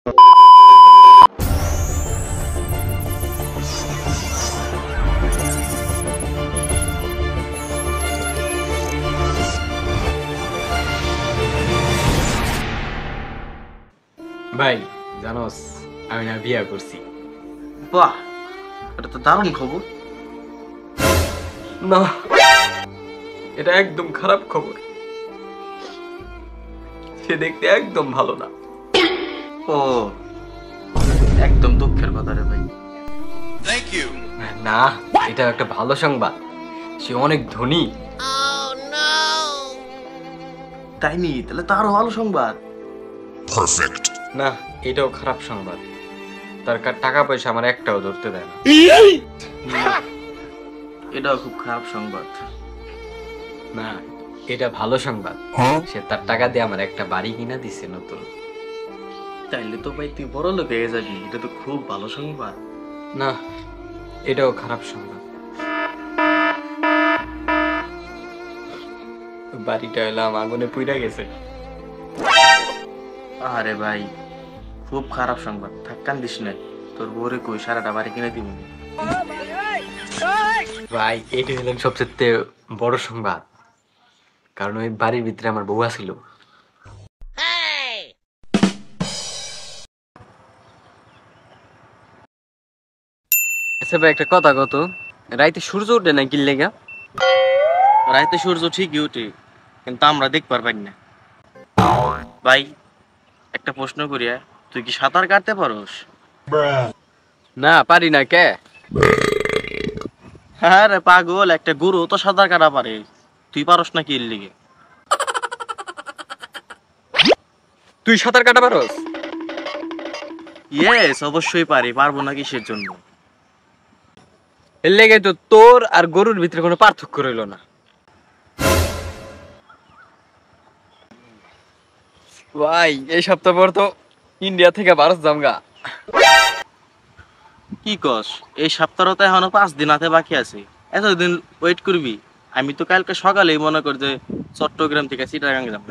ভাই জানোস আমি না বিয়া করছি। বাহ, এটা তো দারুণ খবর। না, এটা একদম খারাপ খবর। সে দেখতে একদম ভালো না। ও, একদম দুঃখের কথা রে ভাই। না, এটা একটা ভালো সংবাদ। সে অনেক ধনী। তাই নি? তাহলে তো আরো ভালো সংবাদ। না, এটাও খারাপ সংবাদ। তার টাকা পয়সা আমার একটাও ধরতে দেয় না। এটাও খুব খারাপ সংবাদ। না, এটা ভালো সংবাদ। সে তার টাকা দিয়ে আমার একটা বাড়ি কিনা দিছে নতুন। তাইলে তো ভাই তুই বড় লোক হয়ে যাবি, এটা তো খুব ভালো সংবাদ। না, এটাও খারাপ সংবাদ। বাড়িটা এলাম আগুনে পুড়ে গেছে। আরে ভাই, খুব খারাপ সংবাদ। থাক, কান্দিস না। তোর বউরে কই সারাটা বাড়ি কিনে দিব। ভাই, এটা হলো সবচেয়ে বড় সংবাদ। কারণ ওই বাড়ির ভিতরে আমার বউ ছিল। আচ্ছা ভাই, একটা কথা কত, রাইতে সূর্য উঠে না কি লেগা? রাইতে সূর্য ঠিকই উঠে, কিন্তু আমরা দেখতে পারবাই না। ভাই, একটা প্রশ্ন করি, তুই কি সাঁতার কাটতে পারোস? না, পারি না। কে? হ্যাঁ রে পাগল, একটা গরু তো সাঁতার কাটা পারে, তুই পারস না কি এর লিগে? তুই সাঁতার কাটা পারোস? ইয়েস, অবশ্যই পারি। পারবো না কিসের জন্য? এর লেগে তো তোর আর গরুর ভিতরে কোনো পার্থক্য রইল না। ভাই, এই সপ্তাহ পর তো ইন্ডিয়া থেকে ভারত যামগা। কি কস? এই সপ্তাহতে এখনো 5 দিন হাতে বাকি আছে। এতদিন ওয়েট করবি? আমি তো কালকে সকালেই মনে কর যে চট্টগ্রাম থেকে চিটাগাং যাবো।